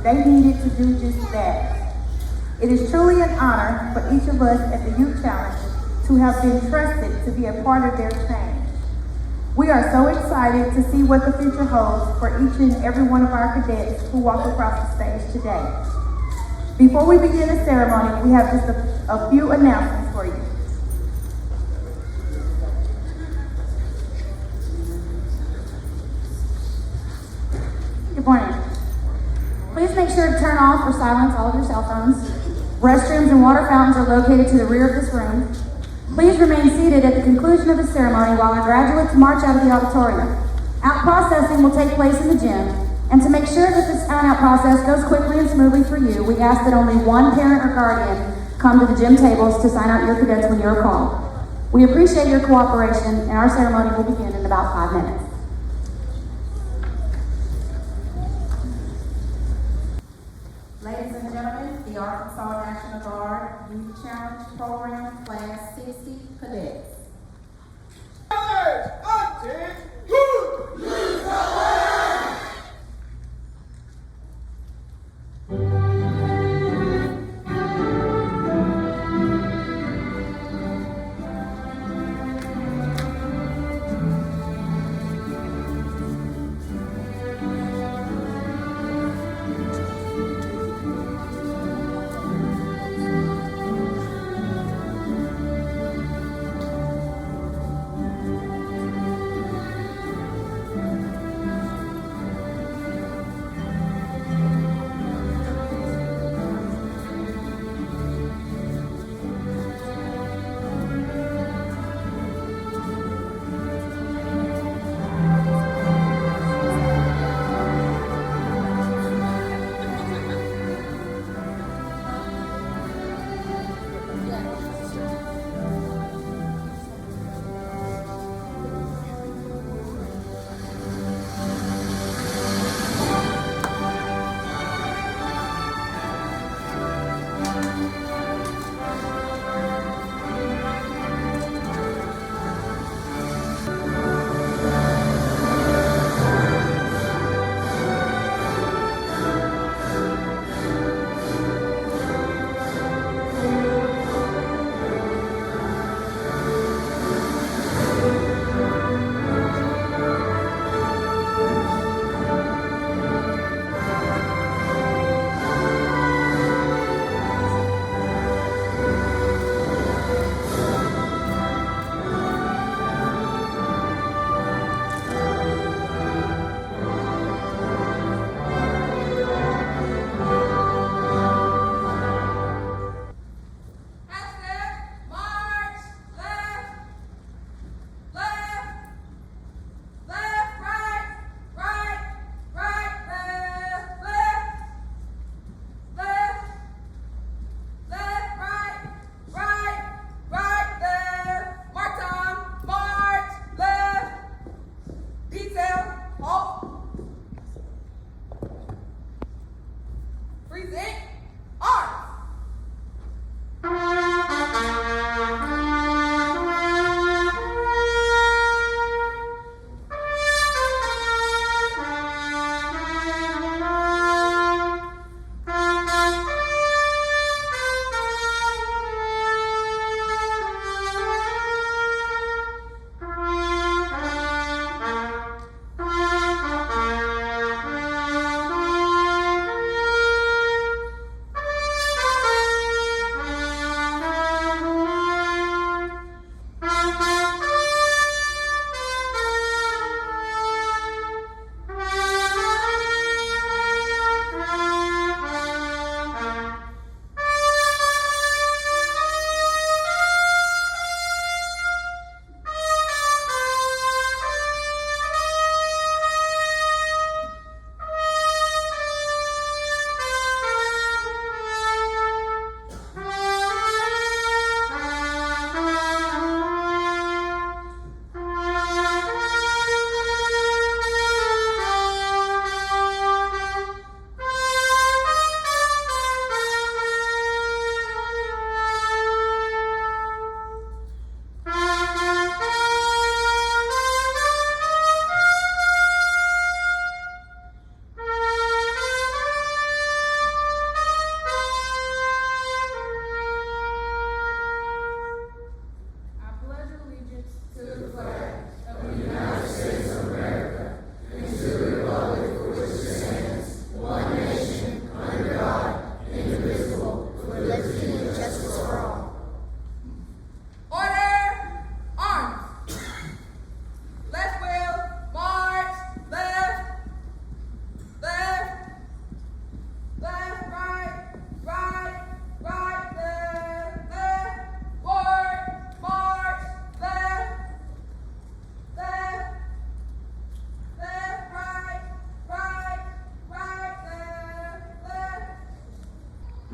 they needed to do just that. It is truly an honor for each of us at the Youth Challenge to have been trusted to be a part of their change. We are so excited to see what the future holds for each and every one of our cadets who walk across the stage today. Before we begin the ceremony, we have just a few announcements for you. Good morning. Please make sure to turn off or silence all of your cell phones. Restrooms and water fountains are located to the rear of this room. Please remain seated at the conclusion of the ceremony while our graduates march out of the auditorium. Out processing will take place in the gym, and to make sure that the sign-out process goes quickly and smoothly for you, we ask that only one parent or guardian come to the gym tables to sign out your cadets when you're called. We appreciate your cooperation, and our ceremony will begin in about 5 minutes. Ladies and gentlemen, the Arkansas National Guard Youth Challenge Program Class 60 Cadets.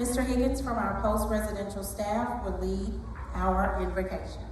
Mr. Higgins from our post-residential staff will lead our invocation.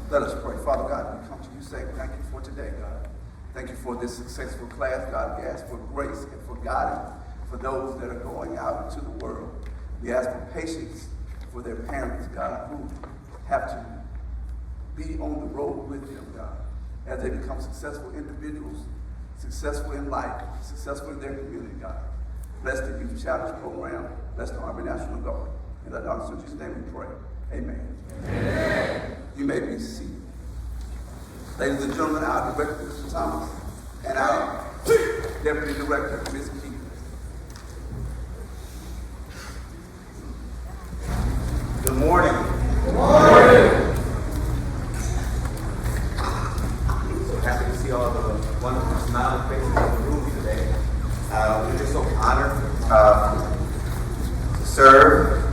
Let us pray. Father God, we come to you saying thank you for today, God. Thank you for this successful class, God. We ask for grace and for guidance for those that are going out into the world. We ask for patience for their parents, God, who have to be on the road with them, God, as they become successful individuals, successful in life, successful in their community, God. Bless the Youth Challenge Program. Bless the Army National Guard. In the name of Jesus' name we pray. Amen. Amen. You may be seated. Ladies and gentlemen, our Director, Mr. Thomas, and our Deputy Director, Ms. Keith. Good morning. Good morning. So happy to see all the wonderful smiling faces in the room today. We're just so honored to serve.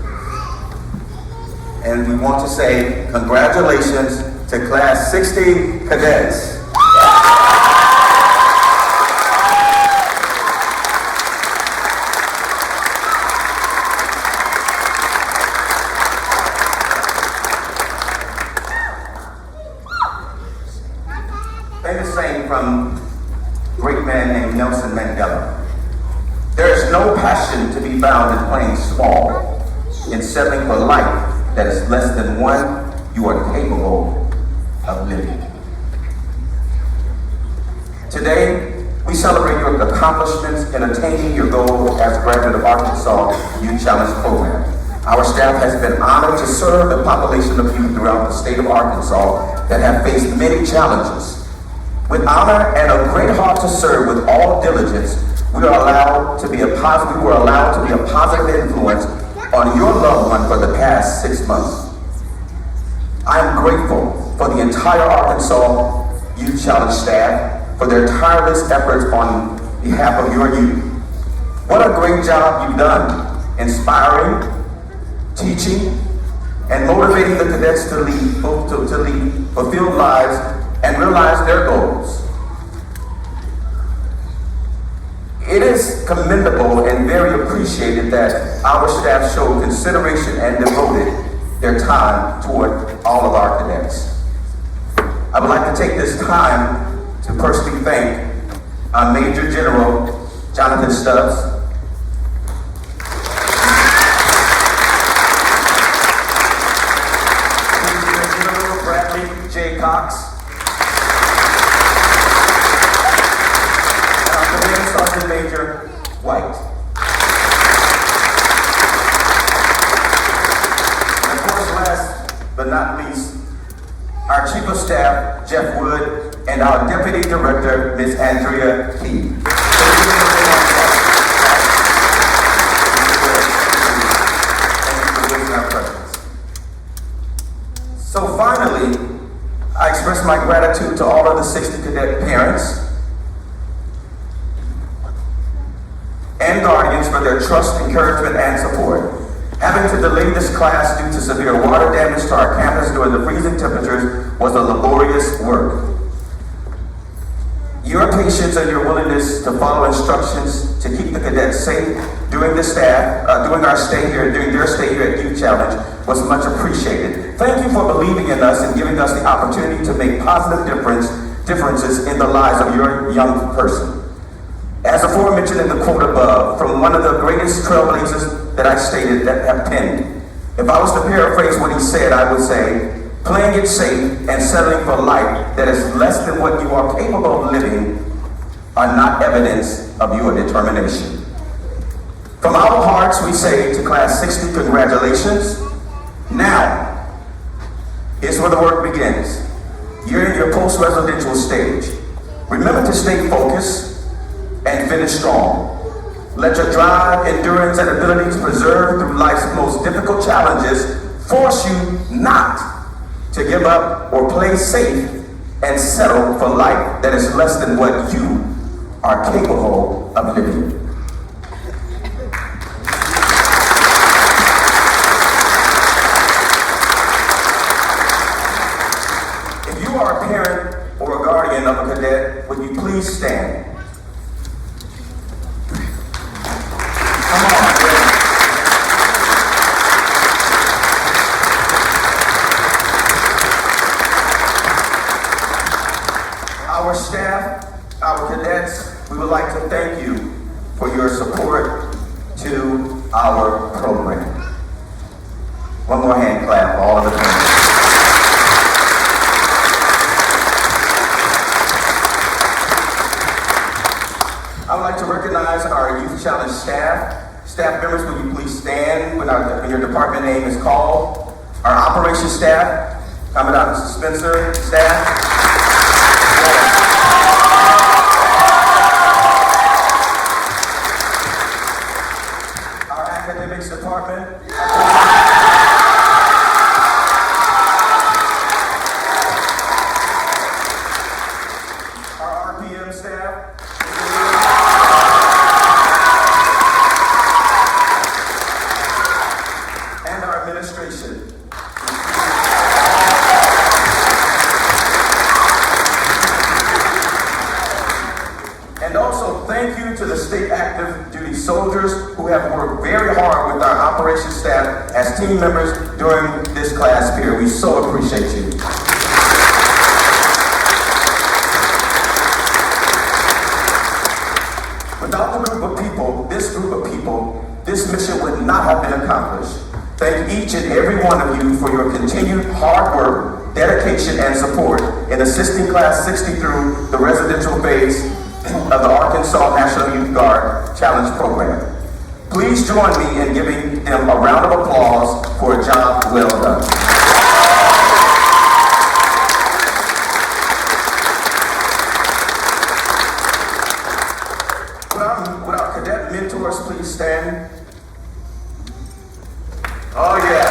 And we want to say congratulations to Class 60 cadets. Famous saying from a great man named Nelson Mandela: there is no passion to be found in playing small, in settling for life that is less than one you are capable of living. Today, we celebrate your accomplishments in attaining your goal as a graduate of Arkansas Youth Challenge Program. Our staff has been honored to serve the population of youth throughout the state of Arkansas that have faced many challenges. With honor and a great heart to serve with all diligence, we were allowed to be a positive influence on your loved one for the past 6 months. I am grateful for the entire Arkansas Youth Challenge staff for their tireless efforts on behalf of your youth. What a great job you've done, inspiring, teaching, and motivating the cadets to lead fulfilled lives and realize their goals. It is commendable and very appreciated that our staff showed consideration and devoted their time toward all of our cadets. I would like to take this time to personally thank our Major General Jonathan Stubbs, General Bradley J. Cox, Sergeant Major White. And of course, last but not least, our Chief of Staff, Jeff Wood, and our Deputy Director, Ms. Andrea Key. So finally, I express my gratitude to all of the 60 cadet parents and guardians for their trust, encouragement, and support. Having to delay this class due to severe water damage to our campus during the freezing temperatures was a laborious work. Your patience and your willingness to follow instructions to keep the cadets safe during their stay here at Youth Challenge was much appreciated. Thank you for believing in us and giving us the opportunity to make positive differences in the lives of your young person. As aforementioned in the quote above, from one of the greatest trailblazers that I stated that have penned, if I was to paraphrase what he said, I would say, playing it safe and settling for life that is less than what you are capable of living are not evidence of your determination. From our hearts, we say to Class 60, congratulations. Now, here's where the work begins. You're in your post-residential stage. Remember to stay focused and finish strong. Let your drive, endurance, and abilities preserved through life's most difficult challenges force you not to give up or play safe and settle for life that is less than what you are capable of living. If you are a parent or a guardian of a cadet, would you please stand? Come on, man. Our staff, our cadets, we would like to thank you for your support to our program. One more hand clap for all of the parents. I would like to recognize our Youth Challenge staff. Staff members, will you please stand when your department name is called? Our operations staff, Commandant Spencer, staff. Our academics department. Our RPM staff. And our administration. And also thank you to the state active duty soldiers who have worked very hard with our operations staff as team members during this class period. We so appreciate you. Without the group of people, this mission would not have been accomplished. Thank each and every one of you for your continued hard work, dedication, and support in assisting Class 60 through the residential phase of the Arkansas National Youth Guard Challenge Program. Please join me in giving them a round of applause for a job well done. Would our cadet mentors please stand? Oh yeah.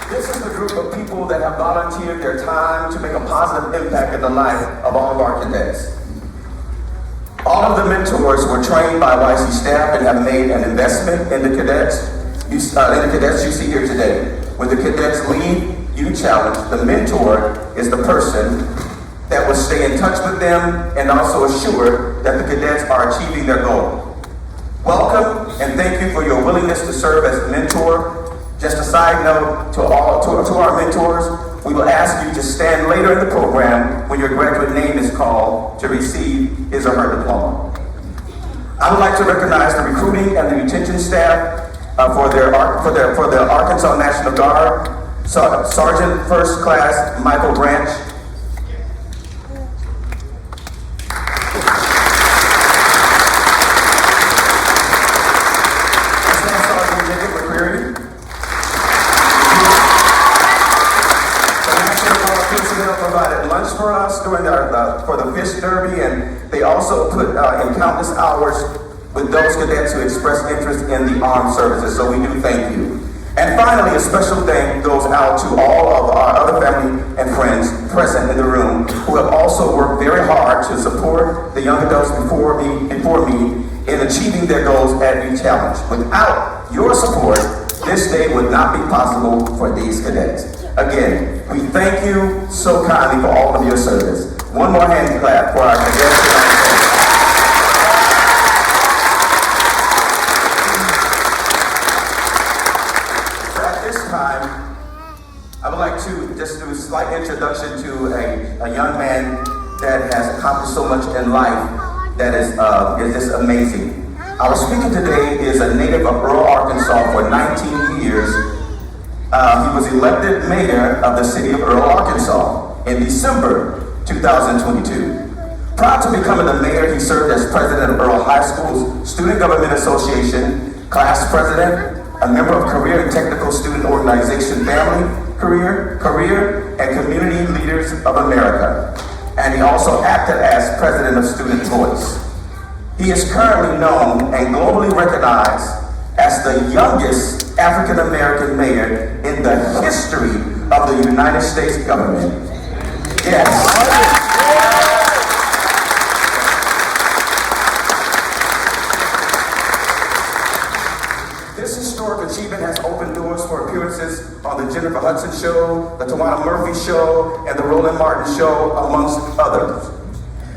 This is the group of people that have volunteered their time to make a positive impact in the life of all of our cadets. All of the mentors were trained by YC staff and have made an investment in the cadets. You see here today. When the cadets leave Youth Challenge, the mentor is the person that will stay in touch with them and also assure that the cadets are achieving their goal. Welcome and thank you for your willingness to serve as a mentor. Just a side note to our mentors, we will ask you to stand later in the program when your graduate name is called to receive his or her diploma. I would like to recognize the recruiting and the retention staff for the Arkansas National Guard, Sergeant First Class Michael Branch. Sergeant Jacob McCreary. The National Guard personnel provided lunch for us during for the Fish Derby, and they also put in countless hours with those cadets who expressed interest in the armed services, so we do thank you. And finally, a special thank goes out to all of our other family and friends present in the room who have also worked very hard to support the young adults before me in achieving their goals at Youth Challenge. Without your support, this day would not be possible for these cadets. Again, we thank you so kindly for all of your service. One more hand clap for our cadets. I would like to just do a slight introduction to a young man that has accomplished so much in life that is just amazing. Our speaker today is a native of rural Arkansas for 19 years. He was elected mayor of the city of Earl, Arkansas in December 2022. Prior to becoming the mayor, he served as president of Earl High School's Student Government Association, class president, a member of Career and Technical Student Organization Family, Career and Community Leaders of America. And he also acted as president of Student Voice. He is currently known and globally recognized as the youngest African American mayor in the history of the United States government. Yes. This historic achievement has opened doors for appearances on the Jennifer Hudson Show, the Tawana Murphy Show, and the Roland Martin Show, amongst others.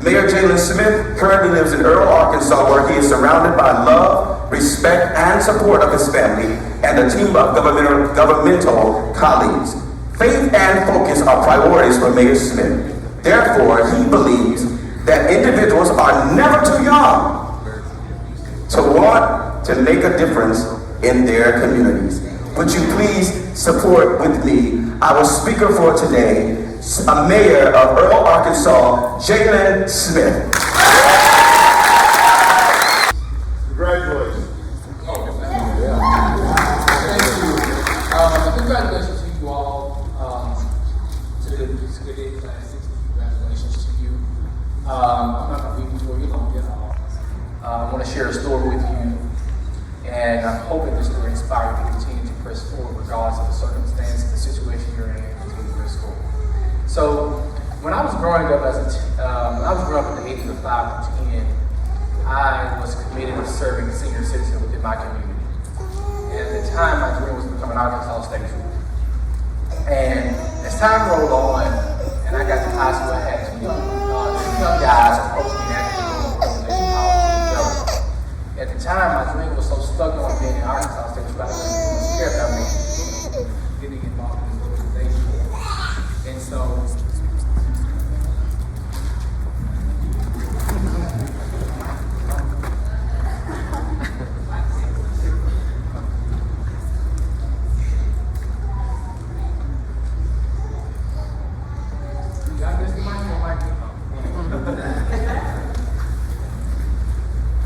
Mayor Jalen Smith currently lives in Earl, Arkansas, where he is surrounded by love, respect, and support of his family and a team of governmental colleagues. Faith and focus are priorities for Mayor Smith. Therefore, he believes that individuals are never too young to want to make a difference in their communities. Would you please support with me our speaker for today, a mayor of Earl, Arkansas, Jalen Smith. Congratulations. Thank you. Congratulations to you all. To the Cadet Class 60, congratulations to you. I'm not going to be before you long at all. I want to share a story with you, and I'm hoping this will inspire you to continue to press forward regardless of the circumstance, the situation you're in, and continue to press forward. So, when I was growing up at the ages of 5 to 10, I was committed to serving a senior citizen within my community. And at the time, my dream was to become an Arkansas State Trooper. And as time rolled on, and I got to high school, I had two young guys approach me and asked me to go to organization policy. At the time, my dream was so stuck on being an Arkansas State Trooper, I wasn't even scared about me getting involved in this organization. And so,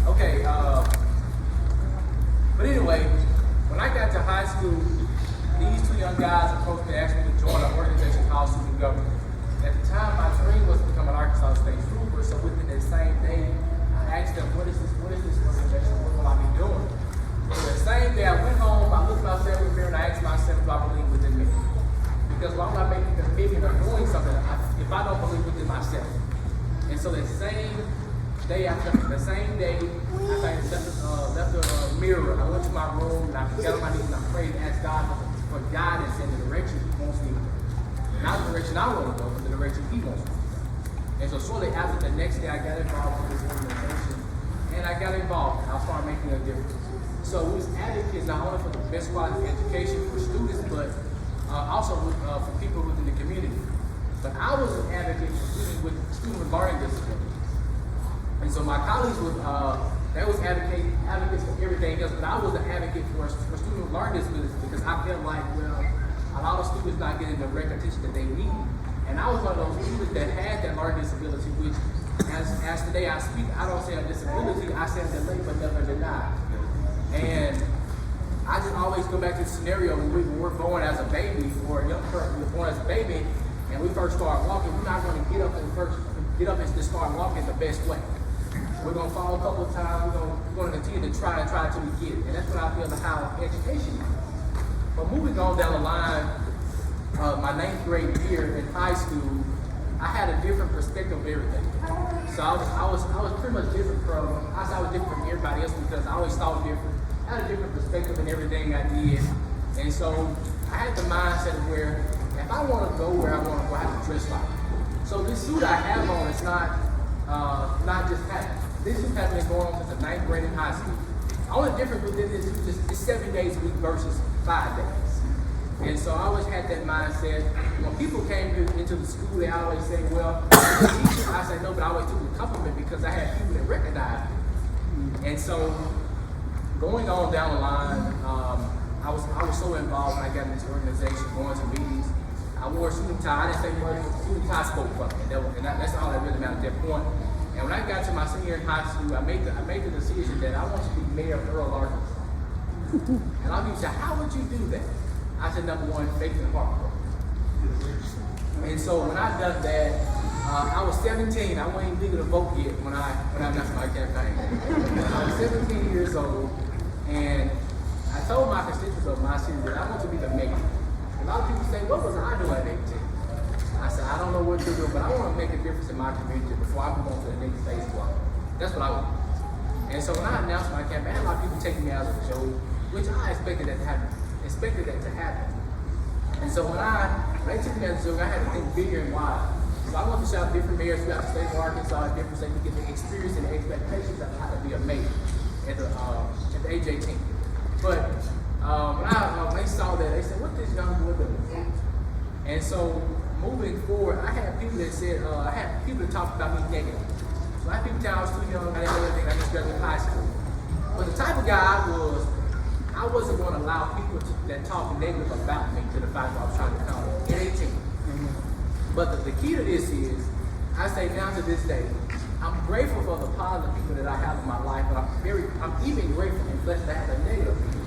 okay, but anyway, when I got to high school, these two young guys approached me and asked me to join an organization called Student Government. At the time, my dream was to become an Arkansas State Trooper, so within that same day, I asked them, what is this organization, what will I be doing? So the same day I went home, I looked myself in the mirror and I asked myself, do I believe within me? Because why am I making a commitment or doing something if I don't believe within myself? And so that same day, I left the mirror. I went to my room and I fell on my knees and I prayed and asked God for guidance in the direction He wants me to go. Not the direction I want to go, but the direction He wants me to go. And so shortly after the next day, I got involved with this organization and I got involved and I started making a difference. So we was advocates not only for the best quality education for students, but also for people within the community. But I was an advocate for students with learning disabilities. And so my colleagues they was advocates for everything else, but I was an advocate for students with learning disabilities because I felt like, well, a lot of students not getting the recognition that they need. And I was one of those students that had that learning disability, which as today I speak, I don't say a disability, I say a delay but never denied. And I just always go back to the scenario when we're born as a baby, or a young person was born as a baby, and we first start walking, we're not going to get up and just start walking the best way. We're going to fall a couple of times, we're going to continue to try until we get it. And that's what I feel about how education is. But moving on down the line, my 9th grade year in high school, I had a different perspective of everything. So I was pretty much different from everybody else because I always thought different. I had a different perspective in everything I did. And so I had the mindset of where if I want to go where I want to go, I have to dress like it. So this suit I have on is not just happening. This suit has been going on since the 9th grade in high school. The only difference within this suit is it's 7 days a week versus 5 days. And so I always had that mindset. When people came into the school, they always say, well, I'm a teacher. I said, no, but I always took the compliment because I had people that recognized me. And so going on down the line, I was so involved when I got in this organization, going to meetings. I wore a suit and tie. I didn't say much. Suit and tie spoke for me. And that's all that really mattered at that point. And when I got to my senior year in high school, I made the decision that I want to be mayor of Earl, Arkansas. And a lot of people say, how would you do that? I said, number one, faith and heart. And so when I done that, I was 17. I wasn't even legal to vote yet when I announced my campaign. I was 17 years old, and I told my constituents of my city that I want to be the mayor. A lot of people say, what was I doing at 18? I said, I don't know what to do, but I want to make a difference in my community before I move on to the next phase of life. That's what I want. And so when I announced my campaign, a lot of people taking me as a joke, which I expected that to happen. And so when they took me as a joke, I had to think bigger and wider. So I went to shout different mayors throughout the state of Arkansas, different states to get the experience and the expectations of how to be a mayor at the age 18. But when they saw that, they said, what this young boy doing? And so moving forward, I had people that said, I had people that talked about me negative. So I had people tell I was too young, I didn't know anything, I just graduated high school. But the type of guy I wasn't going to allow people that talk negative about me to the fact that I was trying to become at 18. But the key to this is, I say now to this day, I'm grateful for the positive people that I have in my life, but I'm even grateful and blessed to have the negative people.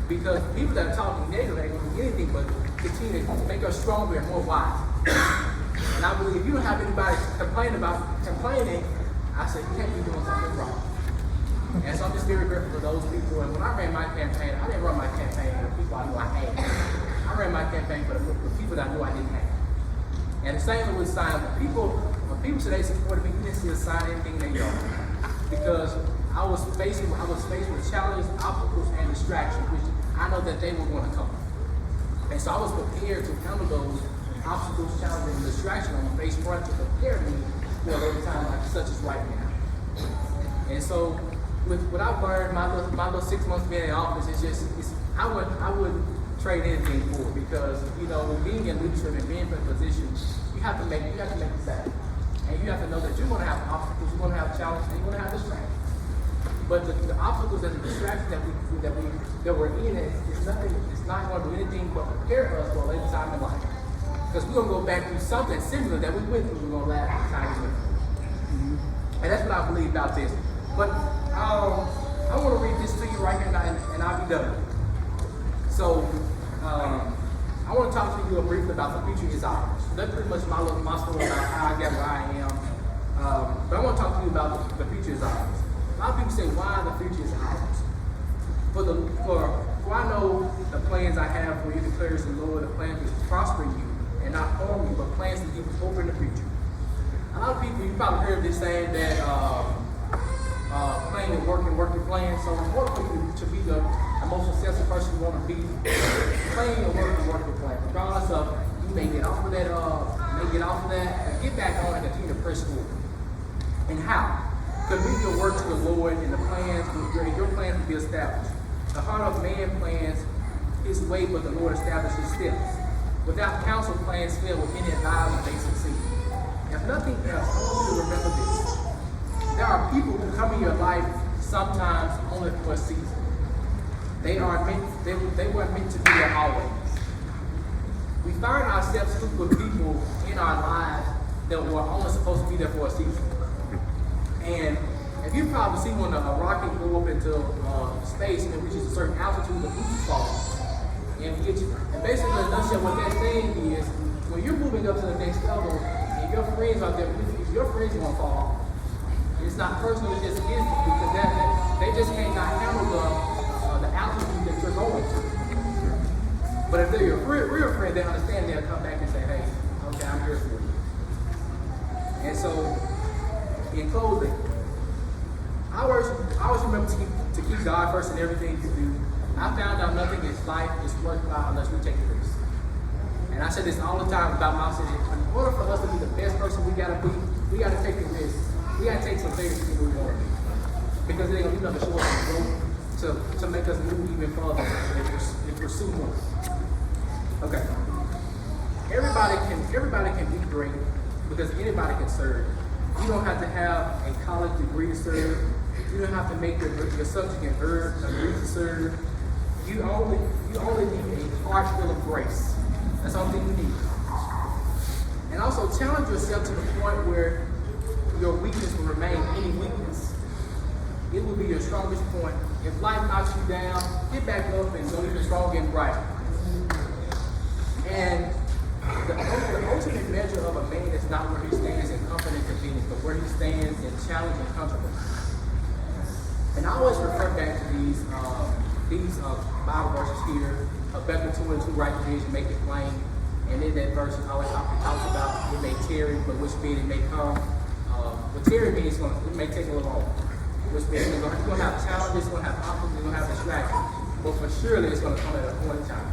Because people that are talking negative ain't going to do anything but continue to make us stronger and more wise. And I believe if you don't have anybody complaining, I say you can't be doing something wrong. And so I'm just very grateful for those people. And when I ran my campaign, I didn't run my campaign for the people I knew I had. I ran my campaign for the people that I knew I didn't have. And the same with sign. When people today supported me, you didn't see a sign anything they know. Because I was faced with challenges, obstacles, and distractions, which I know that they were going to come. And so I was prepared to handle those obstacles, challenges, and distractions on the face front to prepare me for a time like such as right now. And so with what I've learned, my little 6 months being in office, I wouldn't trade anything for it, because being in leadership and being in a position, you have to make it happen. And you have to know that you're going to have obstacles, you're going to have challenges, and you're going to have distractions. But the obstacles and the distractions that we're in, it's not going to do anything but prepare us for a later time in life. Because we're going to go back through something similar that we went through, we're going to laugh at the time we went through. And that's what I believe about this. But I want to read this to you right here, and I'll be done. So, I want to talk to you briefly about the future is ours. That's pretty much my story about how I got where I am. But I want to talk to you about the future is ours. A lot of people say, why the future is ours? For I know the plans I have for you, declares the Lord, the plans to prosper you and not harm you, but plans to give you hope in the future. A lot of people, you probably heard this saying that plan your work and work your plan. So in order for you to be the most successful person you want to be, plan your work and work your plan. Regardless of, you may get off of that, and get back on and continue to press forward. And how? Commit your work to the Lord, and your plans will be established. The heart of man plans his way, but the Lord establishes his steps. Without counsel, plans fail. With any advisement, they succeed. If nothing else, I want you to remember this. There are people who come in your life sometimes only for a season. They weren't meant to be there always. We find ourselves with people in our lives that were only supposed to be there for a season. And if you probably see when a rocket go up into space and it reaches a certain altitude, the boost falls. And basically, in a nutshell, what that saying is, when you're moving up to the next level and your friends are there with you, your friends are going to fall. It's not personal, it's just instant, because they just cannot handle the altitude that you're going to. But if they're your real friend, they understand, they'll come back and say, hey, okay, I'm here for you. And so, in closing, I always remember to keep God first in everything you do. I found out nothing in life is worthwhile unless we take the risk. And I say this all the time about my city. In order for us to be the best person we gotta be, we gotta take the risk. We gotta take some things to be who we want to be. Because it ain't gonna do nothing short of growth to make us move even further and pursue more. Okay. Everybody can be great because anybody can serve. You don't have to have a college degree to serve. You don't have to make your subject an agree to serve. You only need a heart full of grace. That's all you need. And also challenge yourself to the point where your weakness will remain any weakness. It will be your strongest point. If life knocks you down, get back up and go even stronger and brighter. And the ultimate measure of a man is not where he stands in comfort and convenience, but where he stands in challenge and controversy. And I always refer back to these Bible verses here. Habakkuk 2 and 2, write the vision, make it plain. And in that verse, it always talks about it may tarry, but which means it may come. But tarry means it may take a little longer. Which means you're going to have challenges, you're going to have obstacles, you're going to have distractions. But for surely it's going to come at a point in time.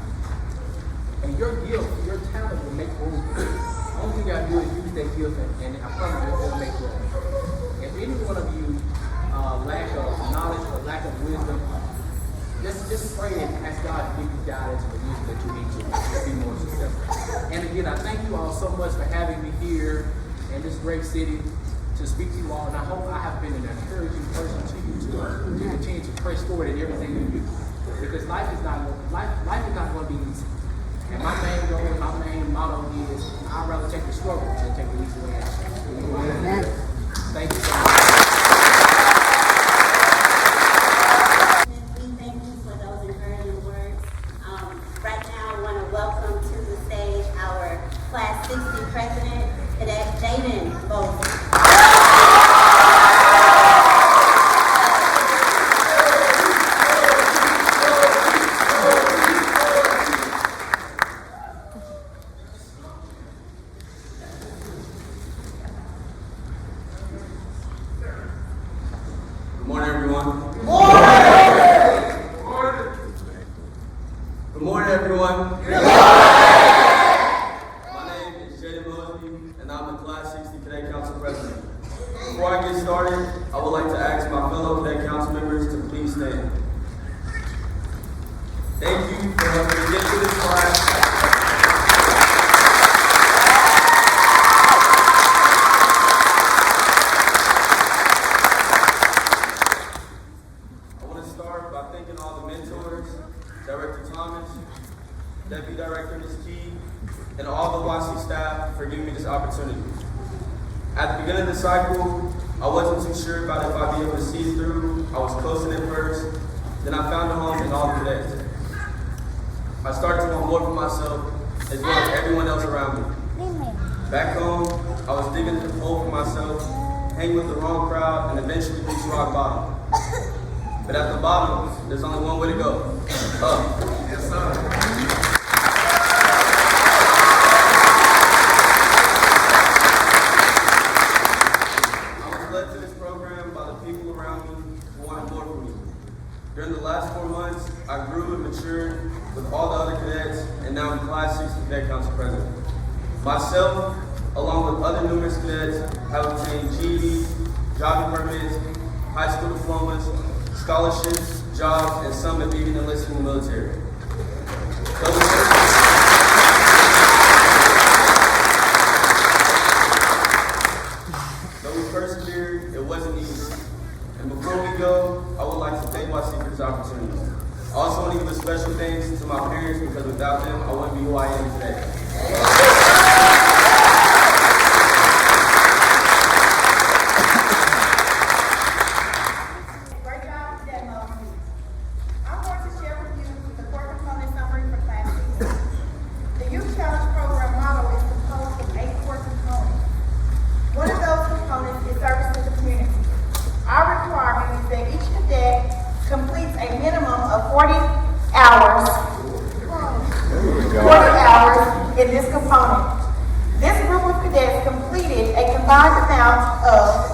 And your gift, your talent will make room for it. The only thing you got to do is use that gift, and I promise you it will make room. If any one of you lack of knowledge or lack of wisdom, just pray and ask God to give you guidance and the wisdom that you need to be more successful. And again, I thank you all so much for having me here in this great city to speak to you all. And I hope I have been an encouraging person to you to continue to press forward in everything you do. Because life is not going to be easy. And my main goal and my main motto is I'd rather take the struggle than take the easy way out. Thank you so much. Thank you for those encouraging words. Right now, I want to welcome to the stage our Class 60 President, Cadet Jaden Bowles. Good morning, everyone. Good morning, everyone. My name is Jaden Mosby, and I'm the Class 60 Cadet Council President. Before I get started, I would like to ask my fellow Cadet Council members to please stand. Thank you for helping me get to this class. Thanking all the mentors, Director Thomas, Deputy Director Ms. Key, and all the YC staff for giving me this opportunity. At the beginning of the cycle, I wasn't too sure about if I'd be able to see it through. I was coasting at first, then I found a home in all the cadets. I started to want more for myself as well as everyone else around me. Back home, I was digging a hole for myself, hanging with the wrong crowd, and eventually reached rock bottom. But at the bottom, there's only one way to go. Up. Yes, sir. I was led to this program by the people around me who wanted more from me. During the last 4 months, I grew and matured with all the other cadets, and now I'm Class 60 Cadet Council President. Myself, along with other numerous cadets, have obtained GEDs, job permits, high school diplomas, scholarships, jobs, and some have even enlisted in the military. Though we persevered, it wasn't easy. And before we go, I would like to thank YC for this opportunity. I also want to give a special thanks to my parents because without them, I wouldn't be who I am today. In this component. This group of cadets completed a combined amount of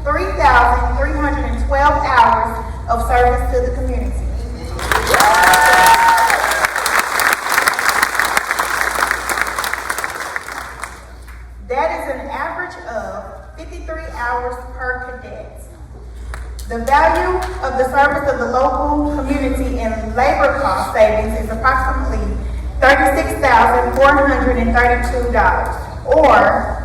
3,312 hours of service to the community. That is an average of 53 hours per cadet. The value of the service of the local community in labor cost savings is approximately $36,432, or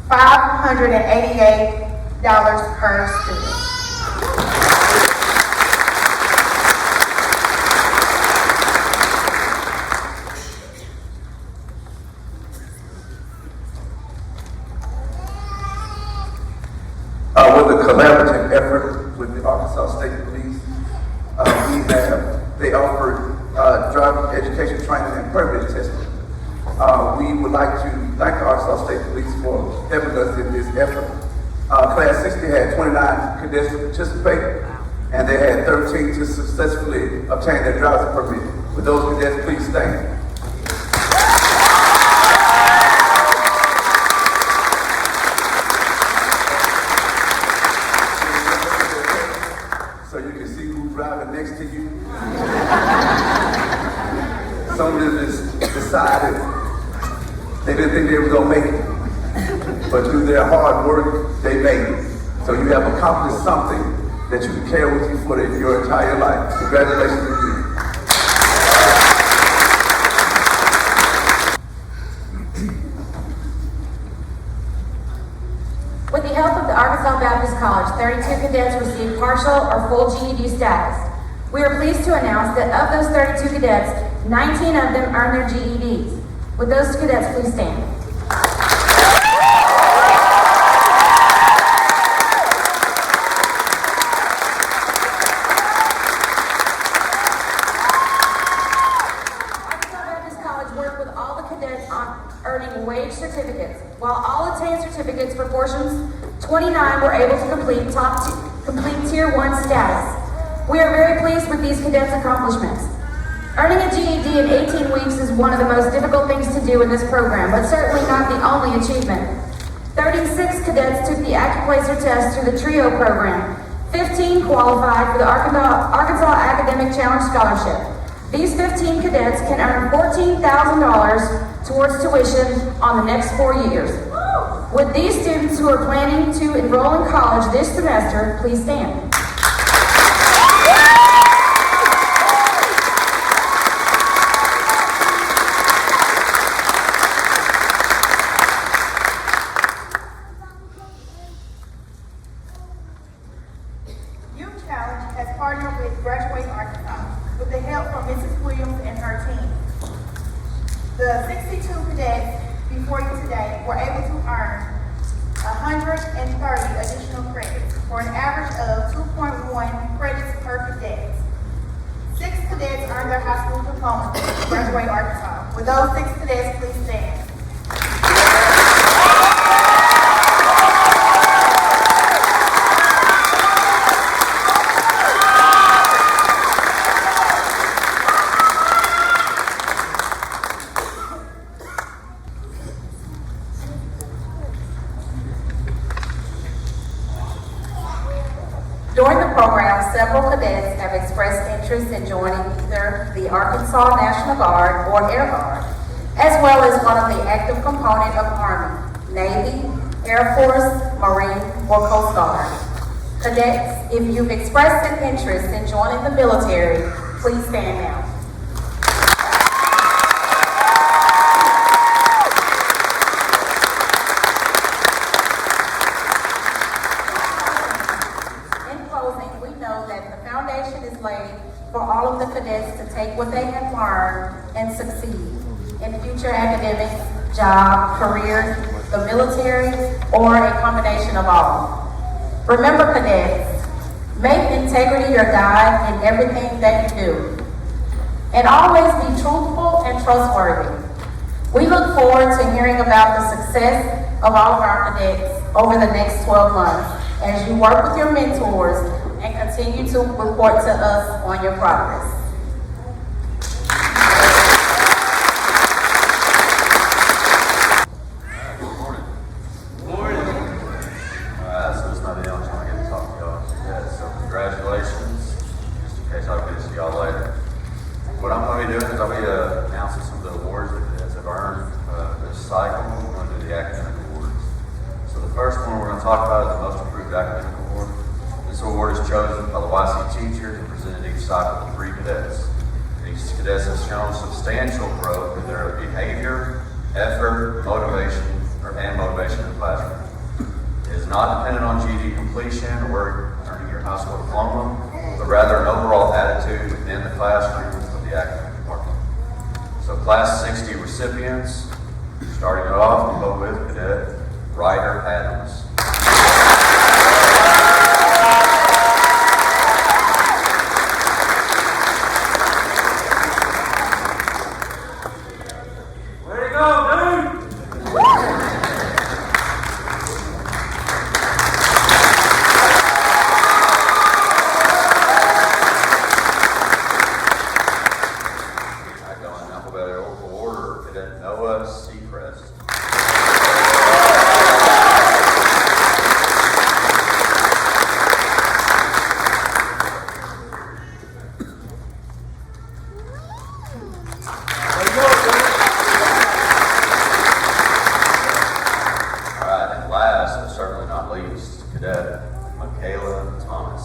$588 per student. With a collaborative effort with the Arkansas State Police, they offered driving education training and permit testing. we would like to thank Arkansas State Police for helping us in this effort. Class 60 had 29 cadets to participate, and they had 13 to successfully obtain their driver's permit. Would those cadets please stand? So you can see who's driving next to you. Some of them just decided they didn't think they were going to make it. But through their hard work, they made it. So you have accomplished something that you can carry with you for your entire life. Congratulations to you. With the help of the Arkansas Baptist College, 32 cadets received partial or full GED status. We are pleased to announce that of those 32 cadets, 19 of them earned their GEDs. Would those cadets please stand? Arkansas Baptist College worked with all the cadets on earning wage certificates. While all attained certificates for portions, 29 were able to complete Tier 1 status. We are very pleased with these cadets' accomplishments. Earning a GED in 18 weeks is one of the most difficult things to do in this program, but certainly not the only achievement. 36 cadets took the AccuPlacer test through the TRIO program. 15 qualified for the Arkansas Academic Challenge Scholarship. These 15 cadets can earn $14,000 towards tuition on the next 4 years. Would these students who are planning to enroll in college this semester please stand? Youth Challenge has partnered with Graduate Arkansas with the help from Mrs. Williams and her team. The 62 cadets before you today were able to earn 130 additional credits for an average of 2.1 credits per cadet. 6 cadets earned their high school diploma from Graduate Arkansas. Would those 6 cadets please stand? During the program, several cadets have expressed interest in joining either the Arkansas National Guard or Air Guard, as well as one of the active component of Army, Navy, Air Force, Marine, or Coast Guard. Cadets, if you've expressed an interest in joining the military, please stand now. For all of the cadets to take what they have learned and succeed in future academics, job, careers, the military, or a combination of all. Remember, cadets, make integrity your guide in everything that you do. And always be truthful and trustworthy. We look forward to hearing about the success of all of our cadets over the next 12 months as you work with your mentors and continue to report to us on your progress. Good morning. Good morning. So it's not the only time I get to talk to y'all. Yeah, so congratulations. Just in case I'll get to see y'all later. What I'm going to be doing is I'll be announcing some of the awards that cadets have earned this cycle. We're going to do the academic awards. So the first one we're going to talk about is the Most Improved Academic Award. This award is chosen by the YC teachers and presented each cycle to 3 cadets. These cadets have shown substantial growth in their behavior, effort, motivation in the classroom. It is not dependent on GED completion or earning your high school diploma, but rather an overall attitude within the classroom of the academic department. So class 60 recipients, starting it off, we'll go with Cadet Ryder Adams. Way to go, dude! Kayla Thomas.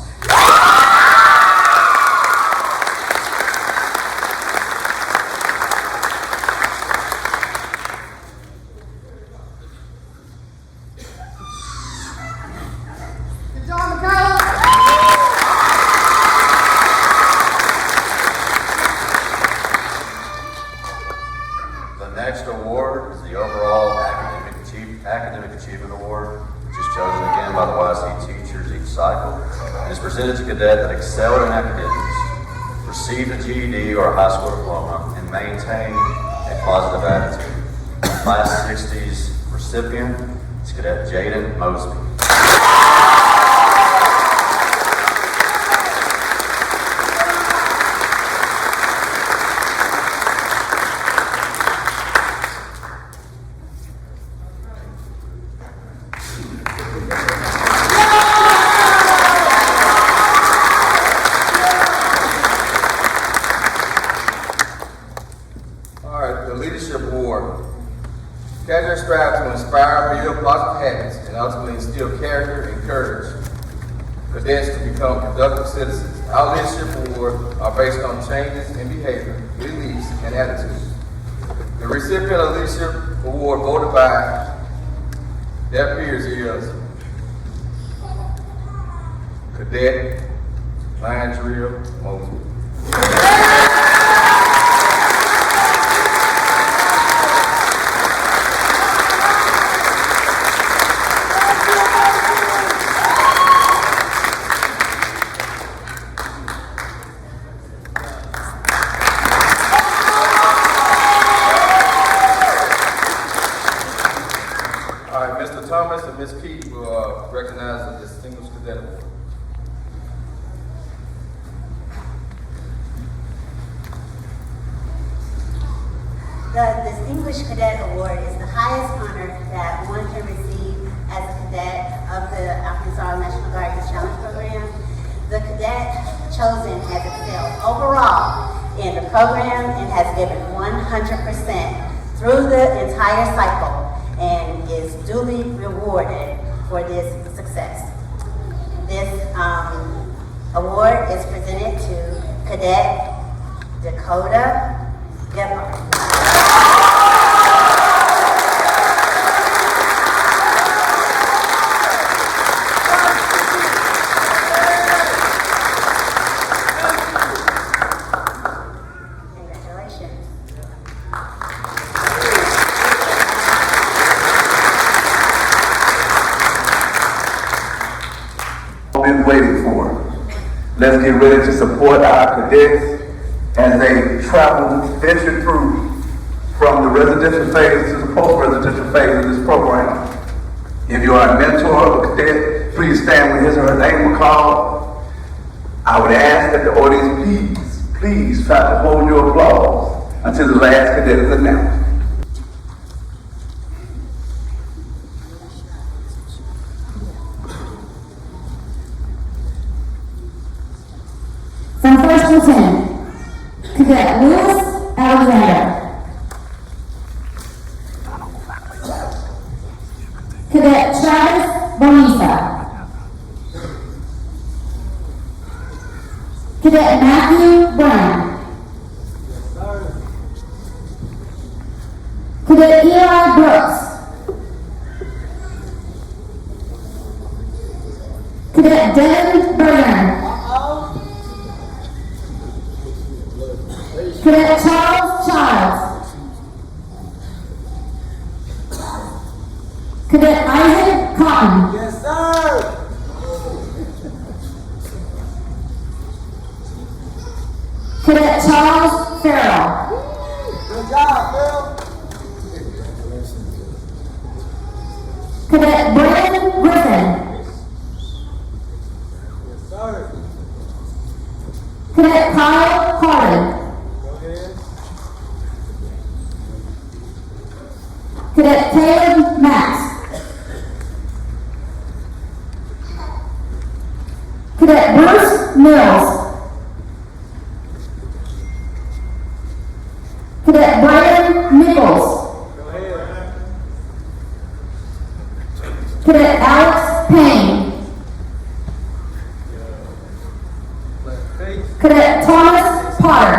Good job, Michaela. The next award is the overall Academic Achievement Award, which is chosen again by the YC teachers each cycle. It is presented to cadet that excelled in academics, received a GED or a high school diploma, and maintained a positive attitude. Class 60's recipient is Cadet Jaden Mosby. Cadets strive to inspire, build positive habits, and ultimately instill character and courage cadets to become productive citizens. Our leadership awards are based on changes in behavior, beliefs, and attitudes. The recipient of the leadership award voted by their peers is Cadet Landrill Mosley. Mr. Thomas and Ms. Key will recognize the Distinguished Cadet Award. The Distinguished Cadet Award is the highest honor that one can receive as a cadet of the Arkansas National Guard Youth Challenge Program. The cadet chosen has excelled overall in the program and has given 100% through the entire cycle and is duly rewarded for this success. This award is presented to Cadet Dakota Gephardt. Been waiting for. Let's get ready to support our cadets as they venture through from the residential phase to the post-residential phase of this program. If you are a mentor of a cadet, please stand when his or her name will call. I would ask that the audience please try to hold your applause until the last cadet is announced. From 1st Lieutenant, Cadet Lewis Alexander. Cadet Travis Bonisa. Cadet Matthew Brown. Cadet Eli Brooks. Cadet Devin Berger. Cadet Charles Childs. Cadet Isaac Cotton. Yes, sir. Cadet Charles Farrell. Good job, Phil. Cadet Brandon Griffin. Yes, sir. Cadet Kyle Harden. Cadet Caleb Max. Cadet Bruce Mills. Cadet Brian Nichols. Go ahead. Cadet Alex Payne. Cadet Thomas Potter.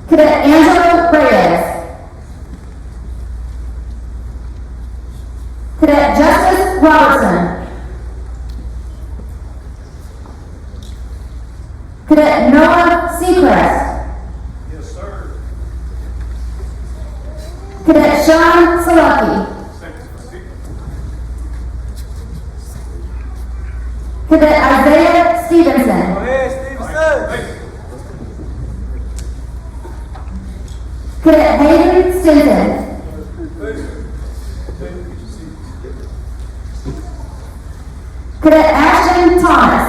Cadet Angelo Reyes. Cadet Justice Robertson. Cadet Noah Seacrest. Yes, sir. Cadet Sean Selecki. Cadet Isaiah Stevenson. Cadet Hayden Stinson. Cadet Ashton Thomas.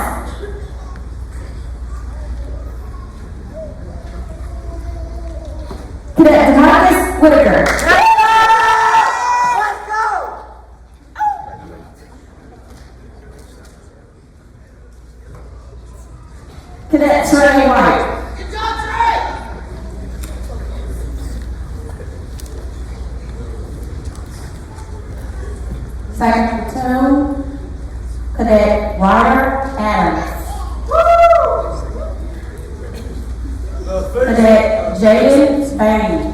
Cadet Demarcus Whitaker. Cadet Trey White. Second platoon, Cadet Ryder Adams. Cadet Jaden Bain.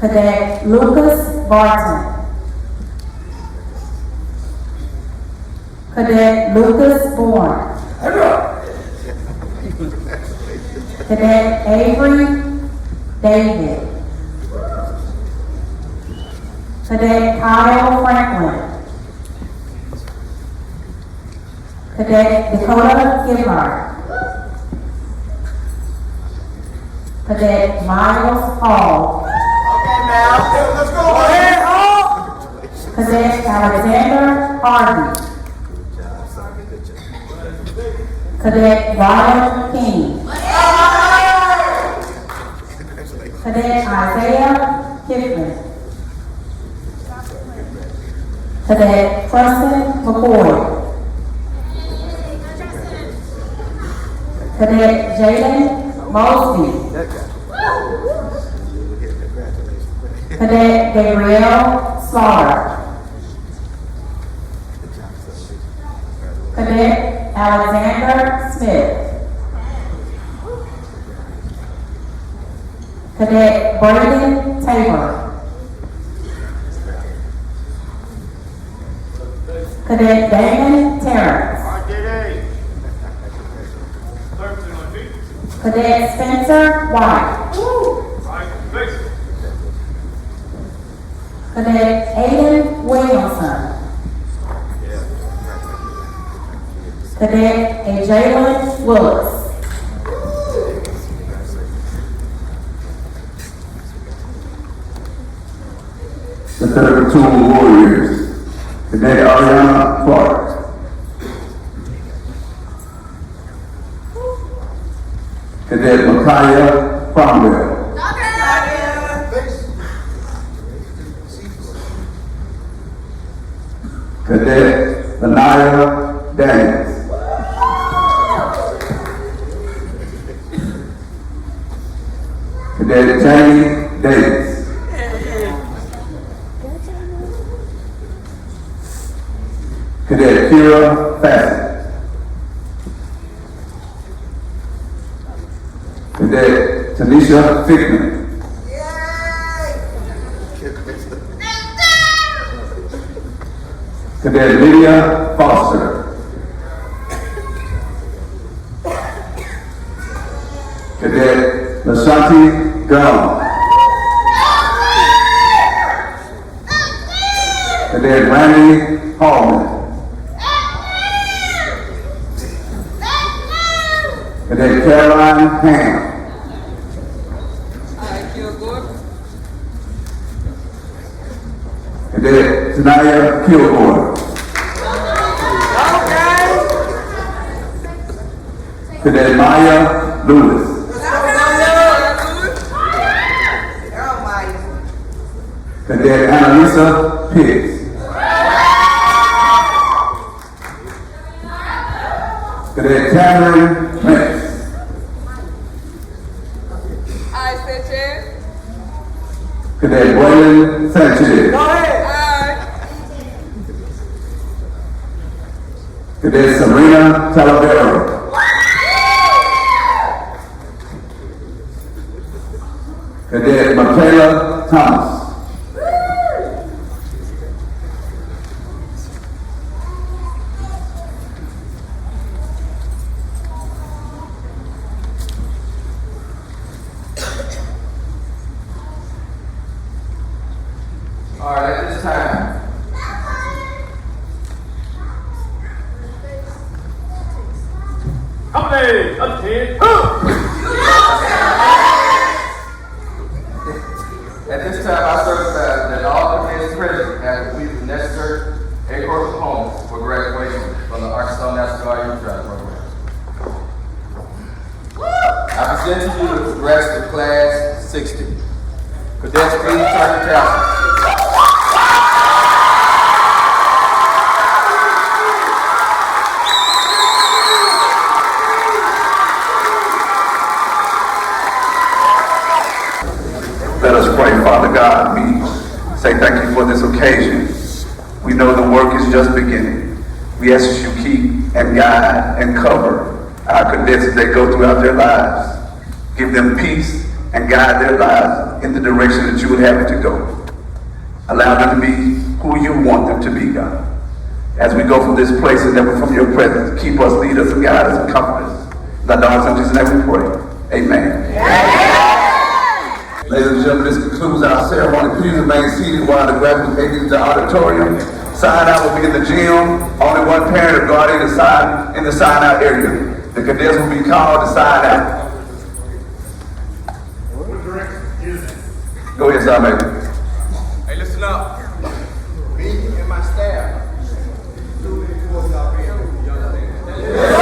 Cadet Lucas Barton. Cadet Lucas Bourne. Cadet Avery David. Cadet Kyle Franklin. Cadet Dakota Gibbard. Cadet Miles Hall. Let's go ahead. Cadet Alexander Harvey. Cadet Ryan King. Cadet Isaiah Kiffin. Cadet Preston McCoy. Cadet Jaden Mosby. Cadet Gabrielle Slaughter. Cadet Alexander Smith. Cadet Brandon Tabor. Cadet Damon Terrence. Cadet Spencer White. Cadet Aiden Williamson. Cadet Jalen Willis. The third platoon warriors, Cadet Ariana Clark. Cadet Micaiah Cromwell. Cadet Lanaya Daniels. Cadet Jamie Davis. Cadet Kira Fassett. Cadet Tanisha Fickman. Cadet Lydia Foster. Cadet Lashanti Gum. Cadet Randy Hallman. Cadet Caroline Ham. Cadet Tanaya Kilgore. Cadet Maya Lewis. Cadet Annalisa Pitts. Cadet Tamarind Prince. Cadet Waylon Sanchez. Cadet Serena Talavera. Cadet Michaela Thomas. All right, at this time, Company of 10. At this time, I certify that all cadets present have completed the necessary A-Corps components for graduation from the Arkansas National Guard Youth Training Program. I present to you the congrats of Class 60. Cadets, please turn to council. Let us pray. Father God, we say thank you for this occasion. We know the work is just beginning. We ask that you keep and guide and cover our cadets as they go throughout their lives. Give them peace and guide their lives in the direction that you would have it to go. Allow them to be who you want them to be, God. As we go from this place and never from your presence, keep us, lead us, and guide us, and comfort us. In thy dark Son, Jesus' name we pray. Amen. Ladies and gentlemen, this concludes our ceremony. Please remain seated while the graduates head into the auditorium. Sign out will be in the gym. Only one parent or guardian is in the sign out area. The cadets will be called to sign out. Go ahead, Simon. Hey, listen up. Me and my staff do it towards our young ladies.